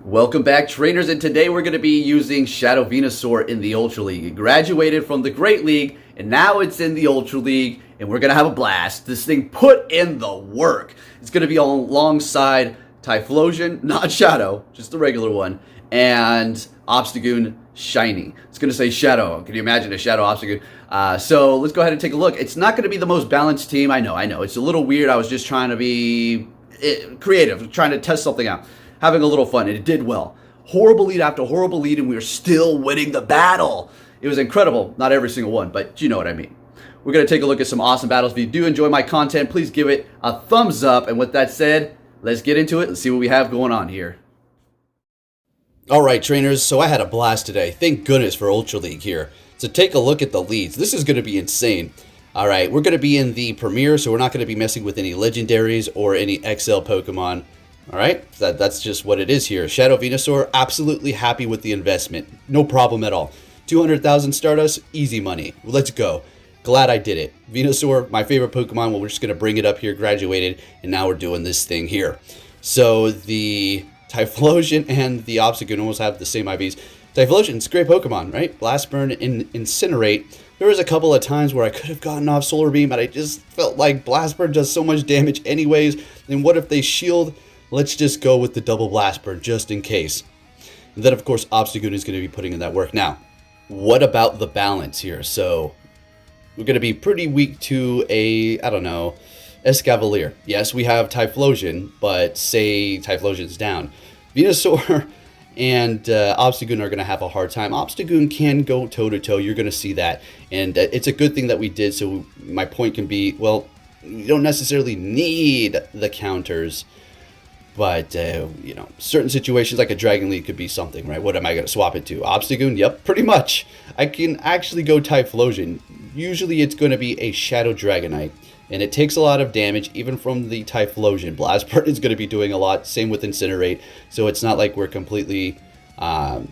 Welcome back, trainers, and today we're going to be using Shadow Venusaur in the Ultra League. It graduated from the Great League, and now it's in the Ultra League, and we're going to have a blast. This thing put in the work. It's going to be alongside Typhlosion, not Shadow, just the regular one, and Obstagoon Shiny. It's going to say Shadow. Can you imagine a Shadow Obstagoon? So let's go ahead and take a look. It's not going to be the most balanced team. I know. It's a little weird. I was just trying to be creative, trying to test something out. Having a little fun, and it did well. Horrible lead after horrible lead, and we were still winning the battle. It was incredible. Not every single one, but you know what I mean. We're going to take a look at some awesome battles. If you do enjoy my content, please give it a thumbs up. And with that said, let's get into it. Let's see what we have going on here. All right, trainers, so I had a blast today. Thank goodness for Ultra League here. So take a look at the leads. This is going to be insane. All right, we're going to be in the Premier, so we're not going to be messing with any Legendaries or any XL Pokemon. All right, that's just what it is here. Shadow Venusaur, absolutely happy with the investment. No problem at all. 200,000 Stardust, easy money. Let's go. Glad I did it. Venusaur, my favorite Pokemon. Well, we're just going to bring it up here, graduated, and now we're doing this thing here. So the Typhlosion and the Obstagoon almost have the same IVs. Typhlosion's a great Pokemon, right? Blast Burn and Incinerate. There was a couple of times where I could have gotten off Solar Beam, but I just felt like Blast Burn does so much damage anyways. And what if they shield? Let's just go with the double Blast Burn just in case. And then, of course, Obstagoon is going to be putting in that work. Now, what about the balance here? So, we're going to be pretty weak to a, I don't know, Escavalier. Yes, we have Typhlosion, but say Typhlosion's down. Venusaur and Obstagoon are going to have a hard time. Obstagoon can go toe-to-toe. You're going to see that. And it's a good thing that we did. So, my point can be, well, you don't necessarily need the counters. But, you know, certain situations like a Dragon Lead could be something, right? What am I going to swap it to? Obstagoon? Yep, pretty much. I can actually go Typhlosion. Usually it's going to be a Shadow Dragonite. And it takes a lot of damage, even from the Typhlosion. Blast Burn is going to be doing a lot. Same with Incinerate. So it's not like we're completely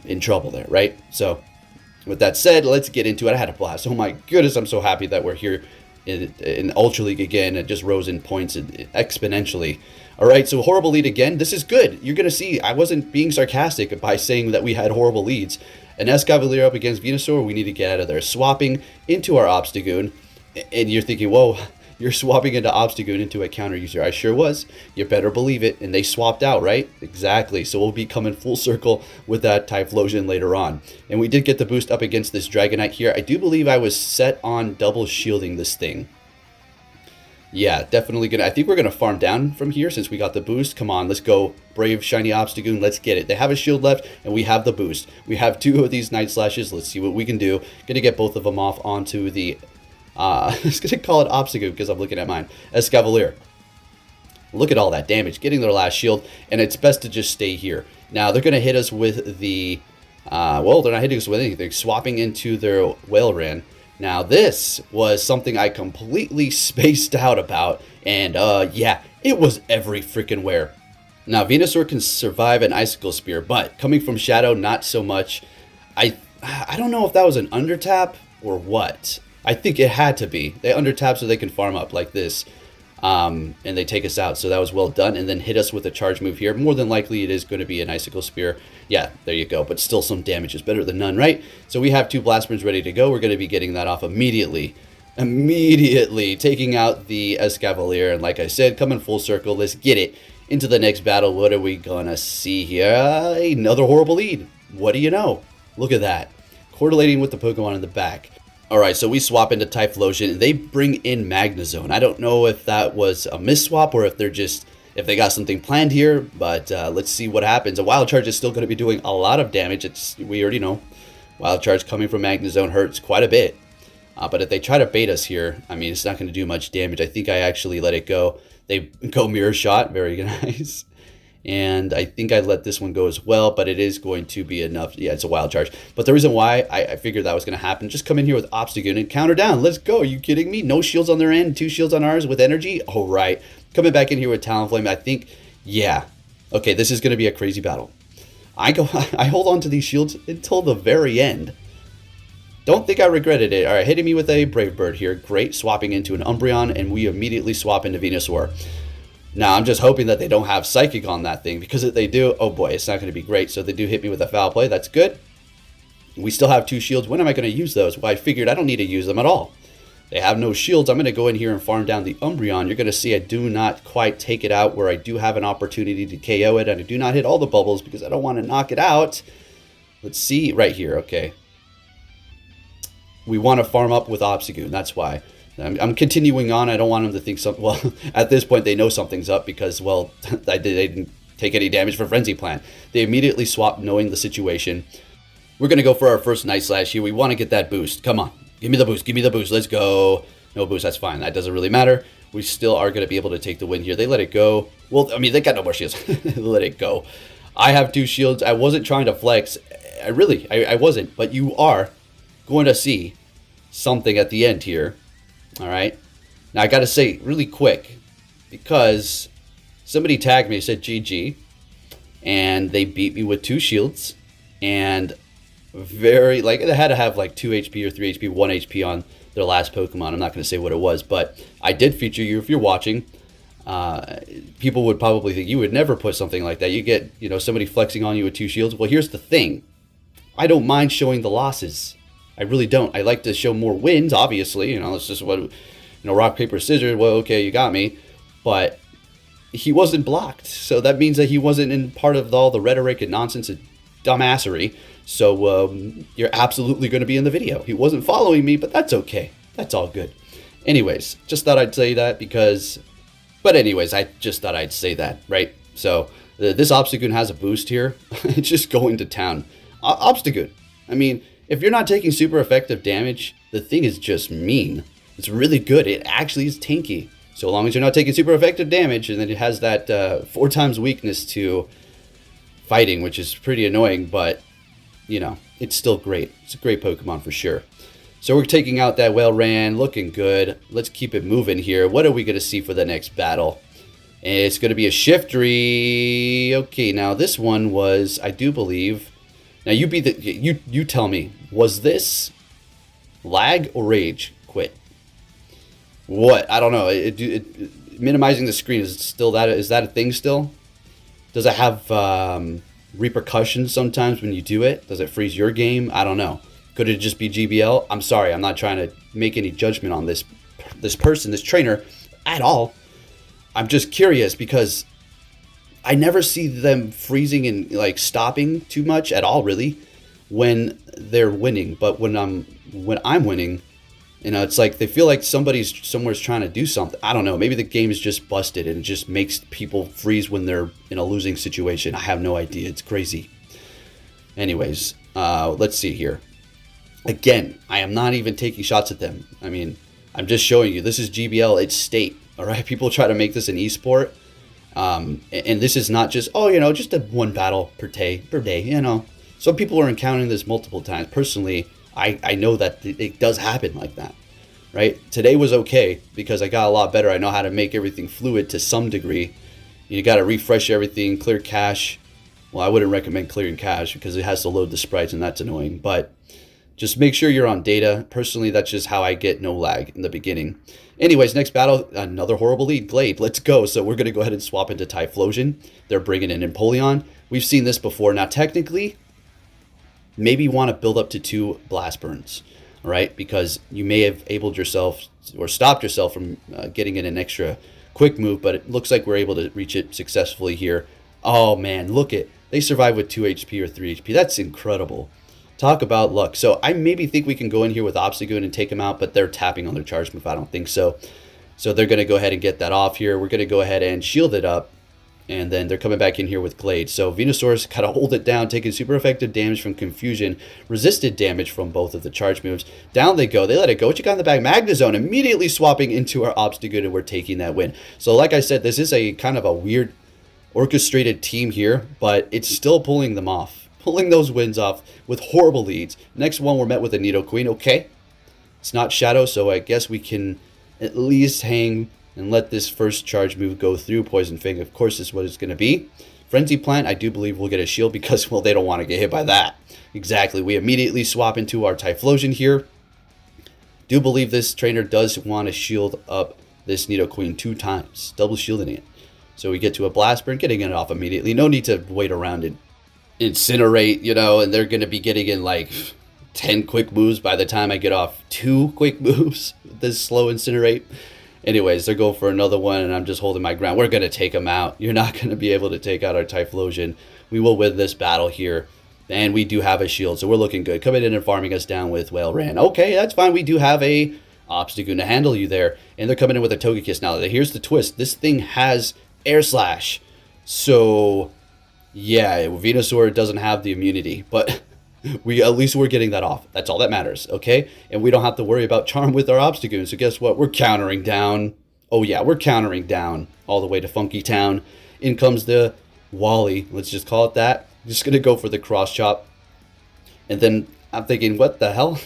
in trouble there, right? So, with that said, let's get into it. I had a blast. Oh my goodness, I'm so happy that we're here in Ultra League again. It just rose in points exponentially. All right, so horrible lead again. This is good. You're going to see I wasn't being sarcastic by saying that we had horrible leads. An Escavalier up against Venusaur, we need to get out of there. Swapping into our Obstagoon, and you're thinking, whoa, you're swapping into Obstagoon into a counter user. I sure was. You better believe it. And they swapped out, right? Exactly. So we'll be coming full circle with that Typhlosion later on. And we did get the boost up against this Dragonite here. I do believe I was set on double shielding this thing. Yeah, definitely gonna. I think we're gonna farm down from here since we got the boost. Come on, let's go. Brave shiny Obstagoon, let's get it. They have a shield left, and we have the boost. We have two of these Night Slashes. Let's see what we can do. Gonna get both of them off onto the. I was gonna call it Obstagoon because I'm looking at mine. Escavalier. Look at all that damage, getting their last shield, and it's best to just stay here. Now they're gonna hit us with the. Well, they're not hitting us with anything. They're swapping into their Whaleran. Now, this was something I completely spaced out about, and yeah, it was every freaking where. Now, Venusaur can survive an Icicle Spear, but coming from Shadow, not so much. I don't know if that was an undertap or what. I think it had to be. They undertap so they can farm up like this, and they take us out, so that was well done, and then hit us with a charge move here. More than likely, it is going to be an Icicle Spear. Yeah, there you go, but still some damage is better than none, right? So we have two Blast Burns ready to go. We're going to be getting that off immediately. Immediately taking out the Escavalier, and like I said, coming full circle. Let's get it into the next battle. What are we going to see here? Another horrible lead. What do you know? Look at that. Correlating with the Pokemon in the back. Alright, so we swap into Typhlosion, and they bring in Magnezone. I don't know if that was a miss-swap or if they're just, if they got something planned here, but let's see what happens. A Wild Charge is still going to be doing a lot of damage. We already know. Wild Charge coming from Magnezone hurts quite a bit. But if they try to bait us here, I mean, it's not going to do much damage. I think I actually let it go. They go Mirror Shot. Very nice. And I think I let this one go as well, but it is going to be enough. Yeah, it's a Wild Charge. But the reason why I figured that was going to happen, just come in here with Obstagoon and counter down. Let's go. Are you kidding me? No shields on their end, 2 shields on ours with energy. All right. Coming back in here with Talonflame, I think, yeah. Okay, this is going to be a crazy battle. I hold on to these shields until the very end. Don't think I regretted it. All right, hitting me with a Brave Bird here. Great. Swapping into an Umbreon, and we immediately swap into Venusaur. Now, I'm just hoping that they don't have Psychic on that thing, because if they do, oh boy, it's not going to be great. So they do hit me with a foul play. That's good. We still have 2 shields. When am I going to use those? Well, I figured I don't need to use them at all. They have no shields. I'm going to go in here and farm down the Umbreon. You're going to see I do not quite take it out where I do have an opportunity to KO it. And I do not hit all the bubbles because I don't want to knock it out. Let's see right here. Okay. We want to farm up with Obstagoon. That's why. I'm continuing on. I don't want them to think something. Well, at this point, they know something's up because, well, they didn't take any damage for Frenzy Plant. They immediately swapped knowing the situation. We're going to go for our first Night Slash here. We want to get that boost. Come on. Give me the boost. Give me the boost. Let's go. No boost. That's fine. That doesn't really matter. We still are going to be able to take the win here. They let it go. Well, I mean, they got no more shields. Let it go. I have 2 shields. I wasn't trying to flex. I wasn't. But you are going to see something at the end here. All right. Now, I got to say really quick, because somebody tagged me, said GG, and they beat me with 2 shields, and very, like, they had to have like 2 HP or 3 HP, 1 HP on their last Pokemon. I'm not going to say what it was, but I did feature you. If you're watching, people would probably think you would never put something like that. You get, you know, somebody flexing on you with 2 shields. Well, here's the thing. I don't mind showing the losses. I really don't. I like to show more wins, obviously. You know, it's just what, you know, rock, paper, scissors. Well, okay, you got me. But he wasn't blocked. So that means that he wasn't in part of all the rhetoric and nonsense and dumbassery. So you're absolutely going to be in the video. He wasn't following me, but that's okay. That's all good. Anyways, just thought I'd say that because... But anyways, I just thought I'd say that, right? So this Obstagoon has a boost here. It's just going to town. Obstagoon. I mean, if you're not taking super effective damage, the thing is just mean. It's really good. It actually is tanky. So long as you're not taking super effective damage, and then it has that 4 times weakness to fighting, which is pretty annoying, but, you know, it's still great. It's a great Pokemon for sure. So we're taking out that Whale-Ran, looking good. Let's keep it moving here. What are we going to see for the next battle? It's going to be a Shiftry. Okay, now this one was, I do believe... Now you tell me, was this lag or rage quit? What? I don't know. Minimizing the screen, is that a thing still? Does it have repercussions sometimes when you do it? Does it freeze your game? I don't know. Could it just be GBL? I'm sorry. I'm not trying to make any judgment on this person, this trainer at all. I'm just curious because I never see them freezing and like stopping too much at all, really, when they're winning. But when I'm winning, you know, it's like they feel like somewhere's trying to do something. I don't know. Maybe the game is just busted and it just makes people freeze when they're in a losing situation. I have no idea. It's crazy. Anyways, let's see here. Again, I am not even taking shots at them. I mean, I'm just showing you. This is GBL. It's state. All right. People try to make this an esport. And this is not just, oh, you know, just a 1 battle per day, you know. Some people are encountering this multiple times. Personally, I know that it does happen like that, right? Today was okay because I got a lot better. I know how to make everything fluid to some degree. You got to refresh everything, clear cache. Well, I wouldn't recommend clearing cache because it has to load the sprites and that's annoying. But just make sure you're on data. Personally, that's just how I get no lag in the beginning. Anyways, next battle, another horrible lead, Glade. Let's go. So we're going to go ahead and swap into Typhlosion. They're bringing in Empoleon. We've seen this before. Now, technically, maybe you want to build up to 2 Blast Burns, all right? Because you may have abled yourself or stopped yourself from getting in an extra quick move, but it looks like we're able to reach it successfully here. Oh, man, look it. They survive with 2 HP or 3 HP. That's incredible. Talk about luck. So I maybe think we can go in here with Obstagoon and take him out, but they're tapping on their charge move. I don't think so. So they're going to go ahead and get that off here. We're going to go ahead and shield it up. And then they're coming back in here with Glade. So Venusaur's got to hold it down, taking super effective damage from Confusion, resisted damage from both of the charge moves. Down they go. They let it go. What you got in the back? Magnezone immediately swapping into our Obstagoon, and we're taking that win. So like I said, this is a kind of a weird orchestrated team here, but it's still pulling them off. Pulling those wins off with horrible leads. Next one, we're met with a Nidoqueen. Okay, it's not Shadow, so I guess we can at least hang and let this first charge move go through. Poison Fang, of course, is what it's going to be. Frenzy Plant, I do believe we'll get a shield because, well, they don't want to get hit by that. Exactly. We immediately swap into our Typhlosion here. Do believe this trainer does want to shield up this Nidoqueen 2 times. Double shielding it. So we get to a Blast Burn, getting it off immediately. No need to wait around and Incinerate, you know, and they're going to be getting in like 10 quick moves by the time I get off 2 quick moves with this slow Incinerate. Anyways, they're going for another one, and I'm just holding my ground. We're going to take them out. You're not going to be able to take out our Typhlosion. We will win this battle here. And we do have a shield, so we're looking good. Coming in and farming us down with Whale Ran. Okay, that's fine. We do have a Obstagoon to handle you there. And they're coming in with a Togekiss now. Here's the twist. This thing has Air Slash. So, yeah, Venusaur doesn't have the immunity. But at least we're getting that off. That's all that matters, okay? And we don't have to worry about Charm with our Obstagoon. So guess what? We're countering down. Oh, yeah, we're countering down all the way to Funky Town. In comes the Wally. Let's just call it that. Just going to go for the cross chop. And then I'm thinking, what the hell?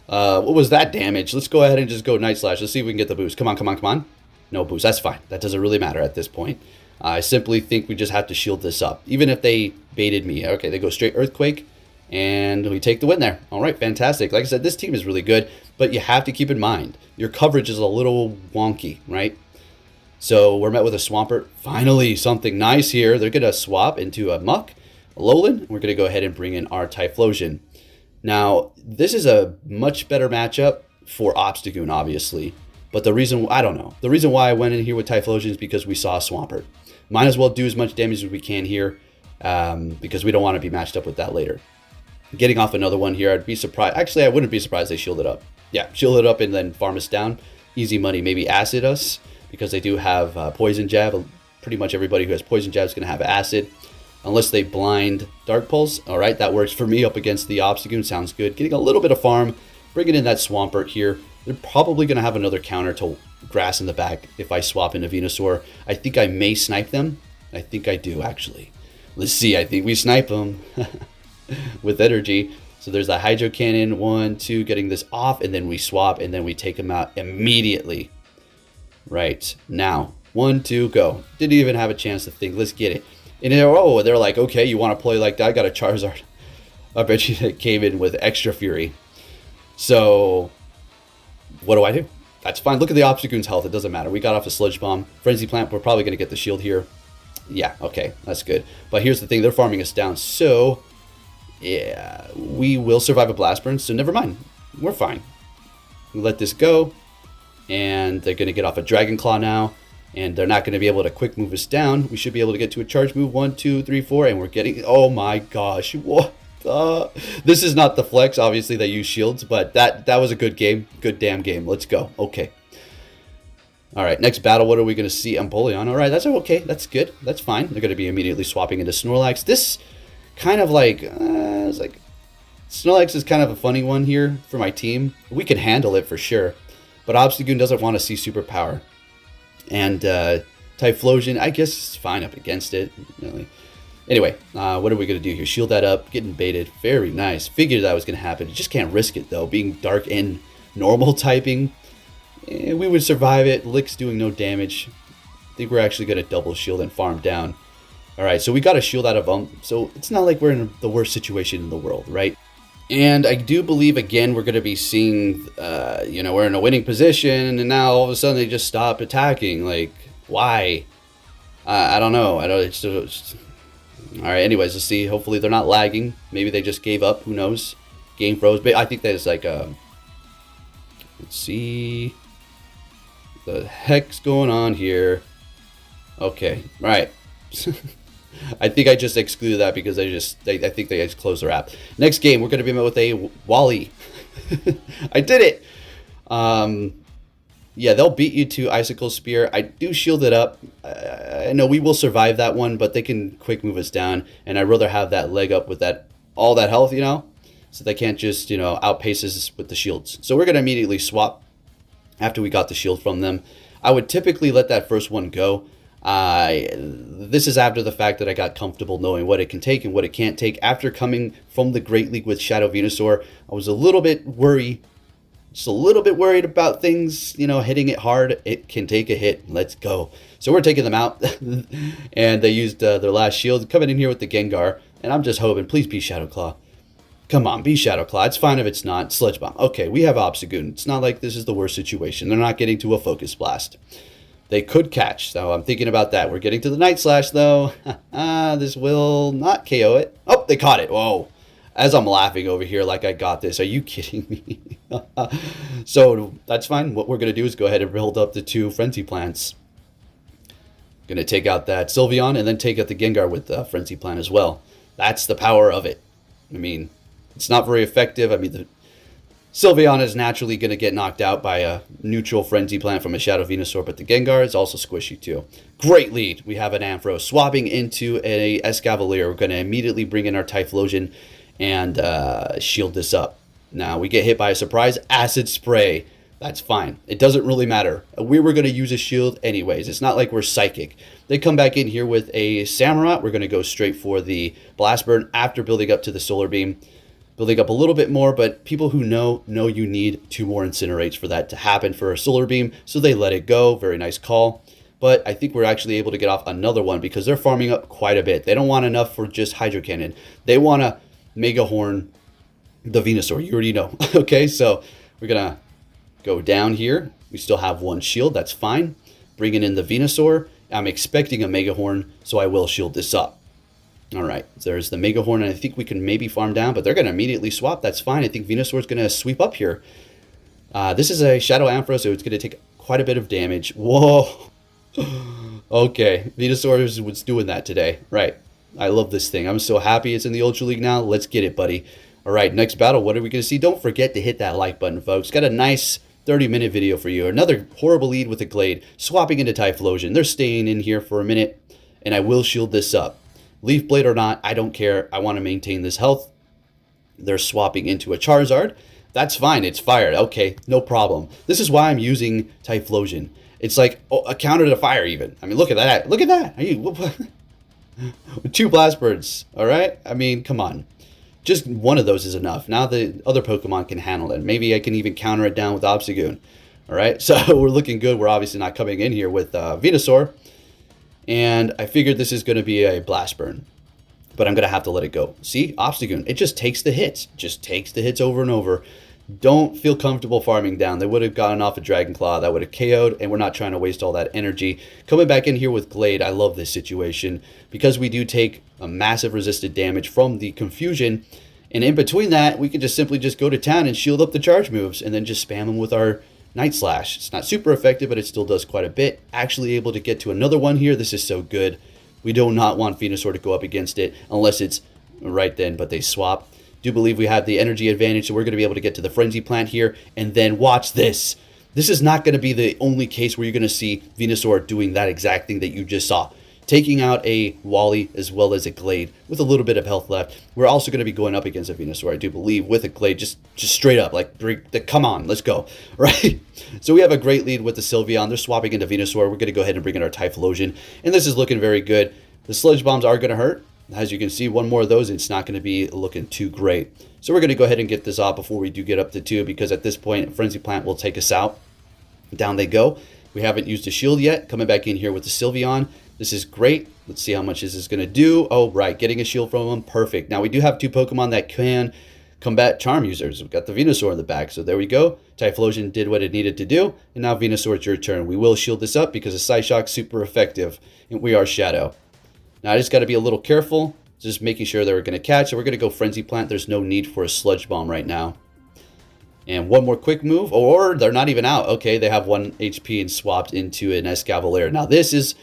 What was that damage? Let's go ahead and just go Night Slash. Let's see if we can get the boost. Come on, come on, come on. No boost. That's fine. That doesn't really matter at this point. I simply think we just have to shield this up. Even if they baited me. Okay, they go straight Earthquake. And we take the win there. All right, fantastic. Like I said, this team is really good. But you have to keep in mind, your coverage is a little wonky, right? So we're met with a Swampert. Finally, something nice here. They're going to swap into a Muck. Alolan, we're going to go ahead and bring in our Typhlosion. Now, this is a much better matchup for Obstagoon, obviously. But the reason, I don't know. The reason why I went in here with Typhlosion is because we saw a Swampert. Might as well do as much damage as we can here because we don't want to be matched up with that later. Getting off another one here, I'd be surprised. Actually, I wouldn't be surprised they shield it up. Yeah, shield it up and then farm us down. Easy money. Maybe Acid us because they do have Poison Jab. Pretty much everybody who has Poison Jab is going to have Acid. Unless they blind Dark Pulse. All right, that works for me up against the Obstagoon. Sounds good. Getting a little bit of farm. Bringing in that Swampert here. They're probably going to have another counter to Grass in the back if I swap into Venusaur. I think I may snipe them. I think I do, actually. Let's see. I think we snipe them with energy. So there's a Hydro Cannon. 1, 2, getting this off. And then we swap. And then we take them out immediately. Right. Now, 1, 2, go. Didn't even have a chance to think. Let's get it. And they're like, okay, you want to play like that? I got a Charizard. I bet you that came in with extra fury. So, what do? That's fine. Look at the Obstagoon's health. It doesn't matter. We got off a Sludge Bomb. Frenzy Plant, we're probably going to get the shield here. Yeah, okay, that's good. But here's the thing. They're farming us down. So, yeah, we will survive a Blast Burn. So, never mind. We're fine. We let this go. And they're going to get off a Dragon Claw now. And they're not going to be able to quick move us down. We should be able to get to a charge move. 1, 2, 3, 4. And we're getting... Oh my gosh. What the... This is not the flex, obviously, that use shields. But that was a good game. Good damn game. Let's go. Okay. Alright, next battle. What are we going to see? Empoleon. Alright, that's okay. That's good. That's fine. They're going to be immediately swapping into Snorlax. This kind of like... it's like... Snorlax is kind of a funny one here for my team. We can handle it for sure. But Obstagoon doesn't want to see superpower. And Typhlosion, I guess, is fine up against it. Really. Anyway, what are we going to do here? Shield that up. Getting baited. Very nice. Figured that was going to happen. You just can't risk it, though. Being dark and normal typing, we would survive it. Lick's doing no damage. I think we're actually going to double shield and farm down. All right, so we got a shield out of them. So it's not like we're in the worst situation in the world, right? And I do believe, again, we're going to be seeing, we're in a winning position, and now all of a sudden they just stop attacking. Like, why? I don't know. All right, anyways, let's see. Hopefully they're not lagging. Maybe they just gave up. Who knows? Game froze. But I think there's like a... Let's see. What the heck's going on here? Okay, all right. I think I just excluded that because I think they just closed their app. Next game, we're going to be met with a Wally. I did it. Yeah, they'll beat you to Icicle Spear. I do shield it up. I know we will survive that one, but they can quick move us down. And I'd rather have that leg up with all that health, so they can't just, outpace us with the shields. So we're going to immediately swap after we got the shield from them. I would typically let that first one go. This is after the fact that I got comfortable knowing what it can take and what it can't take. After coming from the Great League with Shadow Venusaur, I was a little bit worried. Just a little bit worried about things, hitting it hard. It can take a hit. Let's go. So we're taking them out. And they used their last shield. Coming in here with the Gengar. And I'm just hoping, please be Shadow Claw. Come on, be Shadow Claw. It's fine if it's not. Sludge Bomb. Okay, we have Obstagoon. It's not like this is the worst situation. They're not getting to a Focus Blast. they could catch. So I'm thinking about that. We're getting to the Night Slash, though. This will not KO it. Oh, they caught it. Whoa. As I'm laughing over here like I got this. Are you kidding me? So that's fine. What we're going to do is go ahead and build up the 2 Frenzy Plants. Going to take out that Sylveon and then take out the Gengar with the Frenzy Plant as well. That's the power of it. I mean, it's not very effective. I mean, the Sylveon is naturally going to get knocked out by a neutral Frenzy Plant from a Shadow Venusaur, but the Gengar is also squishy too. Great lead. We have an Ampharos swapping into a Escavalier. We're going to immediately bring in our Typhlosion and shield this up. Now, we get hit by a surprise Acid Spray. That's fine. It doesn't really matter. We were going to use a shield anyways. It's not like we're psychic. They come back in here with a Samurott. We're going to go straight for the Blast Burn after building up to the Solar Beam. Building up a little bit more, but people who know you need 2 more Incinerates for that to happen for a Solar Beam, so they let it go. Very nice call. But I think we're actually able to get off another one because they're farming up quite a bit. They don't want enough for just Hydro Cannon. They want to Mega Horn the Venusaur. You already know. Okay, so we're going to go down here. We still have 1 shield. That's fine. Bringing in the Venusaur. I'm expecting a Mega Horn, so I will shield this up. All right, there's the Mega Horn, and I think we can maybe farm down, but they're going to immediately swap. That's fine. I think Venusaur is going to sweep up here. This is a Shadow Ampharos, so it's going to take quite a bit of damage. Whoa. Okay, Venusaur was doing that today. Right. I love this thing. I'm so happy it's in the Ultra League now. Let's get it, buddy. All right, next battle. What are we going to see? Don't forget to hit that like button, folks. Got a nice 30-minute video for you. Another horrible lead with a Glade, swapping into Typhlosion. They're staying in here for a minute, and I will shield this up. Leaf Blade or not, I don't care. I want to maintain this health. They're swapping into a Charizard. That's fine. It's fired. Okay, no problem. This is why I'm using Typhlosion. It's like a counter to fire even. I mean, look at that. Look at that. Are you 2 Blast Birds, all right? I mean, come on. Just one of those is enough. Now the other Pokemon can handle it. Maybe I can even counter it down with Obstagoon. All right, so we're looking good. We're obviously not coming in here with Venusaur. And I figured this is going to be a Blast Burn. But I'm going to have to let it go. See? Obstagoon. It just takes the hits. Just takes the hits over and over. Don't feel comfortable farming down. They would have gotten off a Dragon Claw. That would have KO'd. And we're not trying to waste all that energy. Coming back in here with Glade. I love this situation. Because we do take a massive resisted damage from the Confusion. And in between that, we can just simply just go to town and shield up the charge moves. And then just spam them with our Night Slash. It's not super effective, but it still does quite a bit. Actually able to get to another one here. This is so good. We do not want Venusaur to go up against it unless it's right then, but they swap. Do believe we have the energy advantage, so we're going to be able to get to the Frenzy Plant here. And then watch this. This is not going to be the only case where you're going to see Venusaur doing that exact thing that you just saw. Taking out a Wally as well as a Glade with a little bit of health left. We're also going to be going up against a Venusaur, I do believe, with a Glade, just straight up, like, come on, let's go, right? So we have a great lead with the Sylveon. They're swapping into Venusaur. We're going to go ahead and bring in our Typhlosion, and this is looking very good. The Sludge Bombs are going to hurt. As you can see, one more of those, it's not going to be looking too great. So we're going to go ahead and get this off before we do get up to 2, because at this point, Frenzy Plant will take us out. Down they go. We haven't used a shield yet. Coming back in here with the Sylveon. This is great. Let's see how much this is going to do. Oh, right. Getting a shield from them. Perfect. Now, we do have 2 Pokemon that can combat Charm users. We've got the Venusaur in the back. So there we go. Typhlosion did what it needed to do. And now, Venusaur, it's your turn. We will shield this up because the Psyshock's super effective. And we are Shadow. Now, I just got to be a little careful. Just making sure they're going to catch. So we're going to go Frenzy Plant. There's no need for a Sludge Bomb right now. And one more quick move. Or they're not even out. Okay, they have 1 HP and swapped into an Escavalier. Now, this is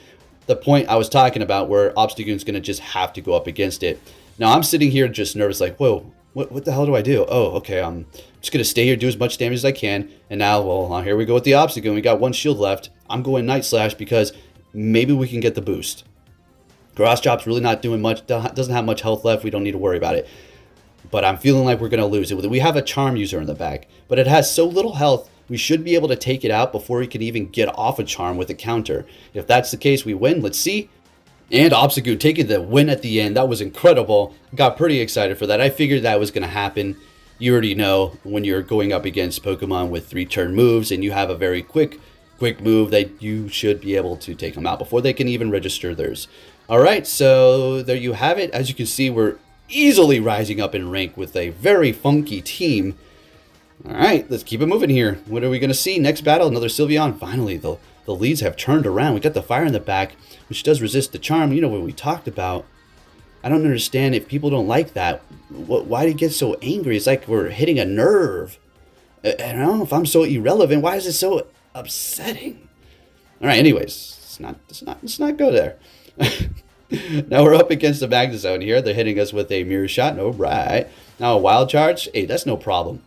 the point I was talking about where Obstagoon's going to just have to go up against it. Now, I'm sitting here just nervous like, whoa, what the hell do I do? Oh, okay, I'm just going to stay here, do as much damage as I can. And now, well, here we go with the Obstagoon. We got 1 shield left. I'm going Night Slash because maybe we can get the boost. Grass Chop's really not doing much. Doesn't have much health left. We don't need to worry about it. But I'm feeling like we're going to lose it. We have a Charm user in the back, but it has so little health. We should be able to take it out before we can even get off a Charm with a counter. If that's the case, we win. Let's see. And Obstagoon taking the win at the end. That was incredible. Got pretty excited for that. I figured that was going to happen. You already know when you're going up against Pokemon with 3-turn moves and you have a very quick move that you should be able to take them out before they can even register theirs. All right, so there you have it. As you can see, we're easily rising up in rank with a very funky team. All right, let's keep it moving here. What are we going to see? Next battle, another Sylveon. Finally, the the leads have turned around. We got the fire in the back, which does resist the charm. You know what we talked about. I don't understand if people don't like that. Why do you get so angry? It's like we're hitting a nerve. I don't know if I'm so irrelevant. Why is it so upsetting? All right, anyways, let's not go there. Now we're up against the Venusaur here. They're hitting us with a mirror shot. All right. Now a wild charge. Hey, that's no problem.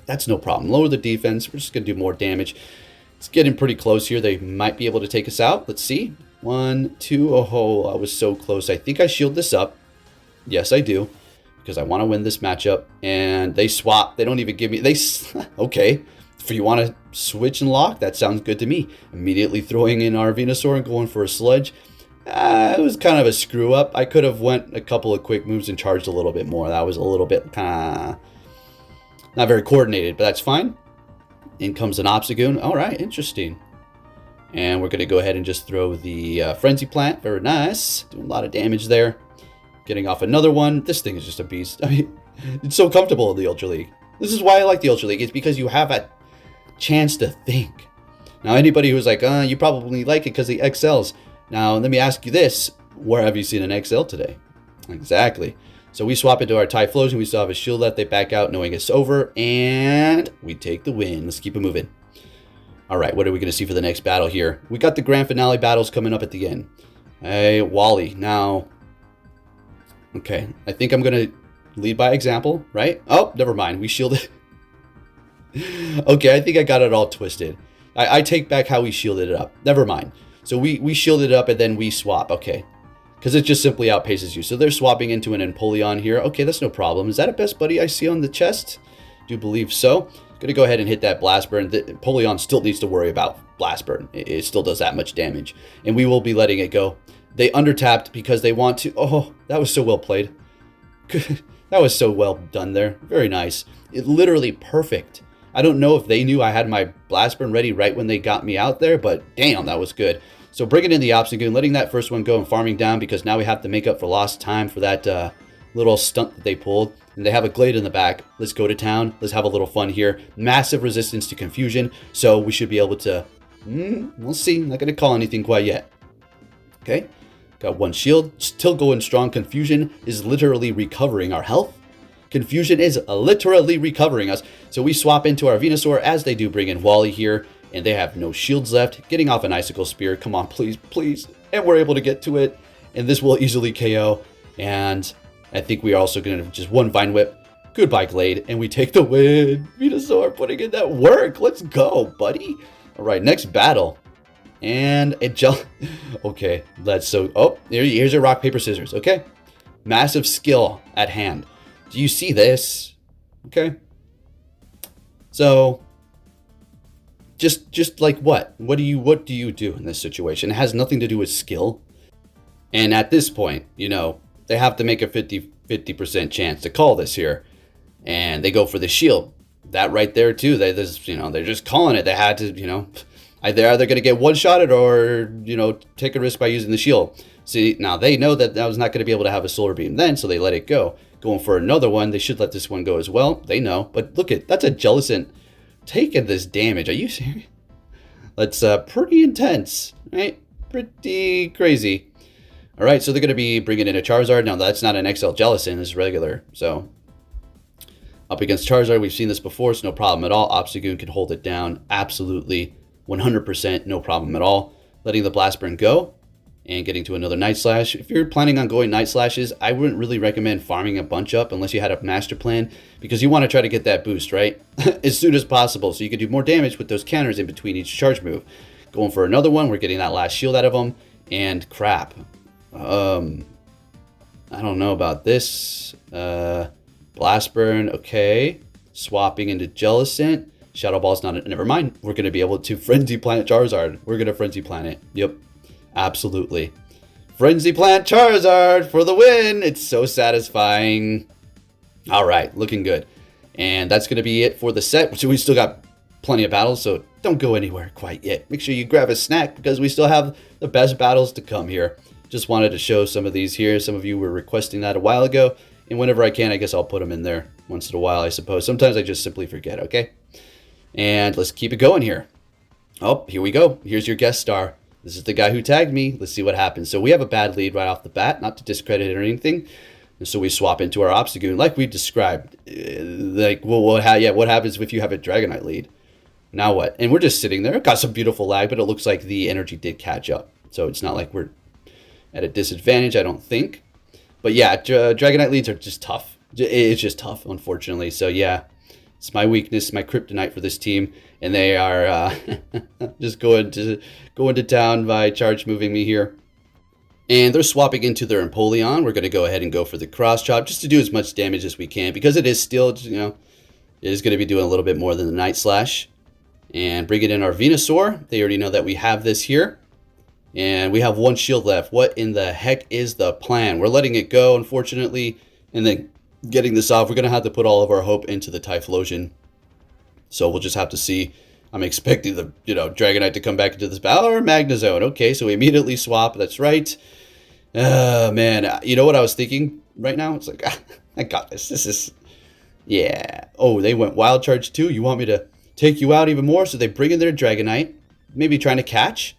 That's no problem. Lower the defense. We're just going to do more damage. It's getting pretty close here. They might be able to take us out. Let's see. 1, 2. Oh, I was so close. I think I shield this up. Yes, I do. Because I want to win this matchup. And they swap. They don't even give me... Okay. If you want to switch and lock, that sounds good to me. Immediately throwing in our Venusaur and going for a sludge. It was kind of a screw up. I could have went a couple of quick moves and charged a little bit more. That was a little bit kind of not very coordinated, but that's fine. In comes an Obstagoon. All right, interesting. And we're going to go ahead and just throw the Frenzy Plant. Very nice. Doing a lot of damage there. Getting off another one. This thing is just a beast. I mean, it's so comfortable in the Ultra League. This is why I like the Ultra League. It's because you have a chance to think. Now, anybody who's like, you probably like it because the XLs. Now, let me ask you this. Where have you seen an XL today? Exactly. So we swap into our Typhlosion. We still have a shield left. They back out knowing it's over. And we take the win. Let's keep it moving. All right, what are we going to see for the next battle here? We got the grand finale battles coming up at the end. Hey, Wally. Now, okay. I think I'm going to lead by example, right? Oh, never mind. We shielded. Okay, I think I got it all twisted. I take back how we shielded it up. Never mind. So we shielded it up and then we swap. Okay. Because it just simply outpaces you. So they're swapping into an Empoleon here. Okay, that's no problem. Is that a best buddy I see on the chest? Do believe so. Going to go ahead and hit that Blast Burn. The Empoleon still needs to worry about Blast Burn. It still does that much damage. And we will be letting it go. They undertapped because they want to... Oh, that was so well played. That was so well done there. Very nice. It literally perfect. I don't know if they knew I had my Blast Burn ready right when they got me out there, but damn, that was good. So bringing in the Obstagoon, letting that first one go and farming down because now we have to make up for lost time for that little stunt that they pulled. And they have a Glade in the back. Let's go to town. Let's have a little fun here. Massive resistance to confusion, so we should be able to... we'll see. Not going to call anything quite yet. Okay. Got one shield. Still going strong. Confusion is literally recovering our health. Confusion is literally recovering us. So we swap into our Venusaur as they do bring in Wally here. And they have no shields left. Getting off an Icicle Spear. Come on, please, please. And we're able to get to it. And this will easily KO. And I think we are also going to just one Vine Whip. Goodbye, Glade. And we take the win. Venusaur putting in that work. Let's go, buddy. All right, next battle. And it just... Okay, that's so... Oh, here's your rock, paper, scissors. Okay. Massive skill at hand. Do you see this? Okay. So... Just like what? What do you do in this situation? It has nothing to do with skill. And at this point, you know, they have to make a 50% chance to call this here. And they go for the shield. That right there too. They're just calling it. They had to, you know, they're either going to get one-shotted or, you know, take a risk by using the shield. See, now they know that was not going to be able to have a solar beam then, so they let it go. Going for another one. They should let this one go as well. They know. But look that's a Jellicent taking this damage. Are you serious? That's pretty intense, right? Pretty crazy. All right, so they're going to be bringing in a Charizard. Now, that's not an XL Jellicent. It's regular. So, up against Charizard, we've seen this before. It's no problem at all. Obstagoon can hold it down. Absolutely. 100%. No problem at all. Letting the Blast Burn go. And getting to another Night Slash. If you're planning on going Night Slashes, I wouldn't really recommend farming a bunch up unless you had a master plan, because you want to try to get that boost, right? As soon as possible, so you can do more damage with those counters in between each charge move. Going for another one. We're getting that last shield out of them. And crap. I don't know about this. Blast Burn, okay. Swapping into Jellicent. Shadow Ball's not... Never mind. We're going to be able to Frenzy Plant Charizard. We're going to Frenzy Plant it. Yep. Absolutely. Frenzy Plant Charizard for the win. It's so satisfying. All right, looking good. And that's going to be it for the set. So we still got plenty of battles, so don't go anywhere quite yet. Make sure you grab a snack because we still have the best battles to come here. Just wanted to show some of these here. Some of you were requesting that a while ago. And whenever I can, I guess I'll put them in there once in a while, I suppose. Sometimes I just simply forget, okay? And let's keep it going here. Oh, here we go. Here's your guest star. This is the guy who tagged me. Let's see what happens. So we have a bad lead right off the bat, not to discredit it or anything. And so we swap into our Obstagoon, like we described. Like, well, what happens if you have a Dragonite lead? Now what? And we're just sitting there. Got some beautiful lag, but it looks like the energy did catch up. So it's not like we're at a disadvantage, I don't think. But yeah, Dragonite leads are just tough. It's just tough, unfortunately. So yeah, it's my weakness, my kryptonite for this team. And they are just going to town by charge moving me here. And they're swapping into their Empoleon. We're going to go ahead and go for the Cross Chop just to do as much damage as we can. Because it is still, it is going to be doing a little bit more than the Night Slash. And bringing in our Venusaur. They already know that we have this here. And we have one shield left. What in the heck is the plan? We're letting it go, unfortunately. And then getting this off, we're going to have to put all of our hope into the Typhlosion. So we'll just have to see. I'm expecting the, Dragonite to come back into this battle or Magnezone. Okay, so we immediately swap. That's right. Man, you know what I was thinking right now? It's like, I got this. This is, yeah. Oh, they went Wild Charge too? You want me to take you out even more? So they bring in their Dragonite. Maybe trying to catch.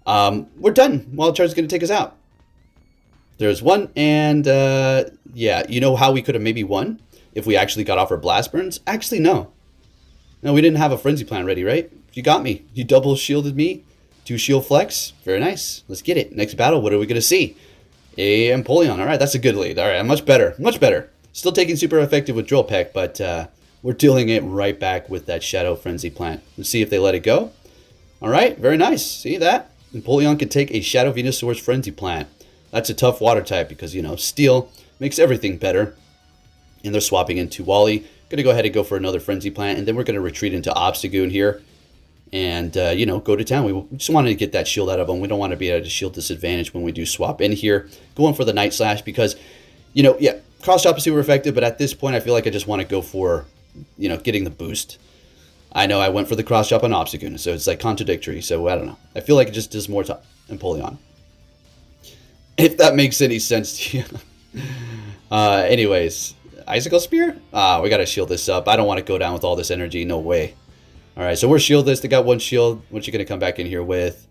We're done. Wild Charge is going to take us out. There's one. And, yeah, you know how we could have maybe won? If we actually got off our Blast Burns? Actually, no. No, we didn't have a Frenzy Plant ready, right? You got me. You double shielded me. 2 shield flex. Very nice. Let's get it. Next battle, what are we going to see? A Empoleon. All right, that's a good lead. All right, much better. Much better. Still taking super effective with Drill Peck, but we're dealing it right back with that Shadow Frenzy Plant. Let's see if they let it go. All right, very nice. See that? Empoleon can take a Shadow Venusaur's Frenzy Plant. That's a tough water type because, Steel makes everything better. And they're swapping into Wally. Going to go ahead and go for another Frenzy Plant, and then we're going to retreat into Obstagoon here and, go to town. We just wanted to get that shield out of them. We don't want to be at a shield disadvantage when we do swap in here. Going for the Night Slash because, yeah, Cross Chop is super effective, but at this point I feel like I just want to go for, getting the boost. I know I went for the Cross Chop on Obstagoon, so it's like contradictory, so I don't know. I feel like it just does more to Empoleon. If that makes any sense to you. Anyways... Icicle Spear? We gotta shield this up. I don't want to go down with all this energy. No way. Alright, so we're shieldless. They got one shield. What you gonna come back in here with?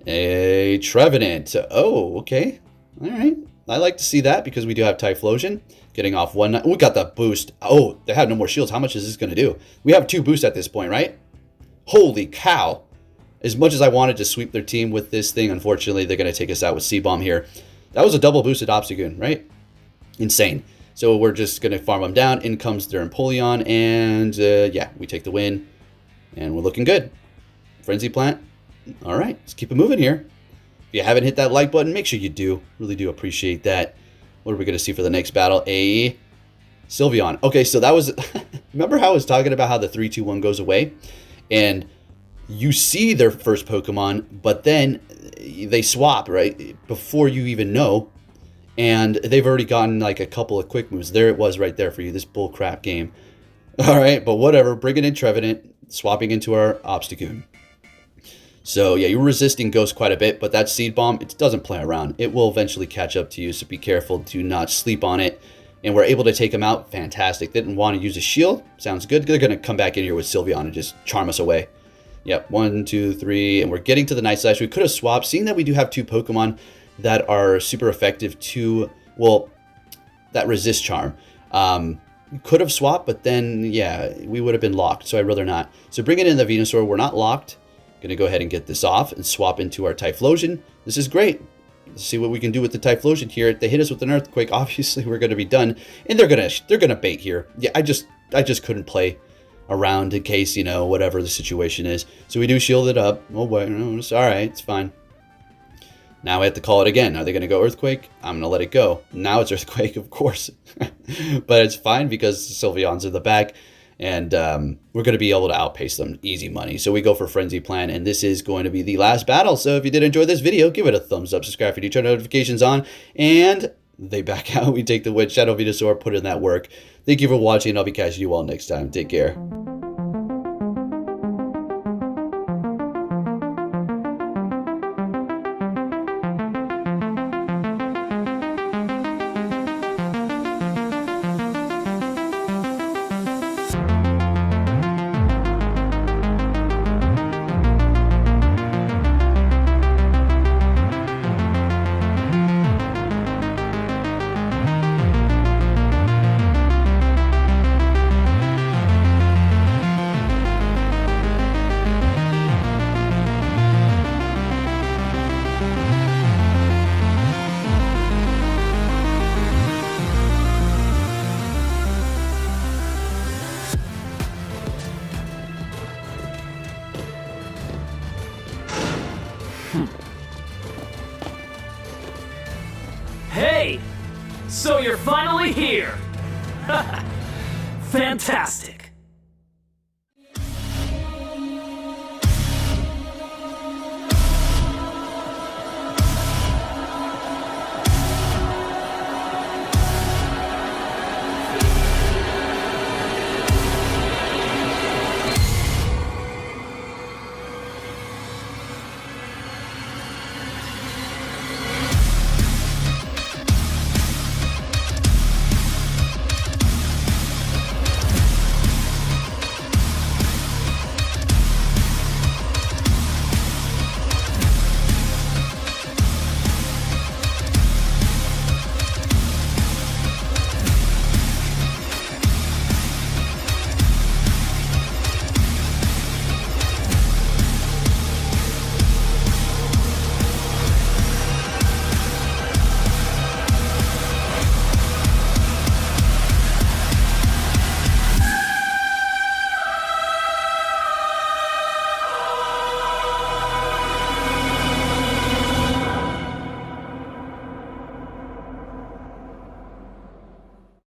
A Trevenant. Oh, okay. Alright. I like to see that because we do have Typhlosion. Getting off one. We got the boost. Oh, they have no more shields. How much is this gonna do? We have 2 boosts at this point, right? Holy cow. As much as I wanted to sweep their team with this thing, unfortunately, they're gonna take us out with C-Bomb here. That was a double boosted Obstagoon, right? Insane. So we're just going to farm them down. In comes their Empoleon. And, yeah, we take the win. And we're looking good. Frenzy Plant. All right, let's keep it moving here. If you haven't hit that like button, make sure you do. Really do appreciate that. What are we going to see for the next battle? A Sylveon. Okay, so that was... Remember how I was talking about how the 3-2-1 goes away? And you see their first Pokemon, but then they swap, right? Before you even know... And they've already gotten like a couple of quick moves. There it was right there for you, this bullcrap game. All right, but whatever. Bringing in Trevenant, swapping into our Obstagoon. So yeah, you're resisting Ghost quite a bit, but that Seed Bomb, it doesn't play around. It will eventually catch up to you, so be careful to not sleep on it. And we're able to take him out. Fantastic. Didn't want to use a shield. Sounds good. They're going to come back in here with Sylveon and just charm us away. Yep, 1, 2, 3, and we're getting to the Night Slash. We could have swapped, seeing that we do have 2 Pokemon that are super effective to, well, that resist charm. Could have swapped, but then, yeah, we would have been locked, so I'd rather not. So bringing in the Venusaur, we're not locked. Going to go ahead and get this off and swap into our Typhlosion. This is great. Let's see what we can do with the Typhlosion here. If they hit us with an Earthquake, obviously we're going to be done. And they're gonna bait here. Yeah, I just couldn't play around in case, whatever the situation is. So we do shield it up. Oh, wait, no, it's all right. It's fine. Now I have to call it again. Are they going to go Earthquake? I'm going to let it go. Now it's Earthquake, of course. But it's fine because Sylveon's in the back. And we're going to be able to outpace them. Easy money. So we go for Frenzy Plan. And this is going to be the last battle. So if you did enjoy this video, give it a thumbs up. Subscribe if you do. Turn notifications on. And they back out. We take the win. Shadow Venusaur, put in that work. Thank you for watching. I'll be catching you all next time. Take care. finally here! Fantastic!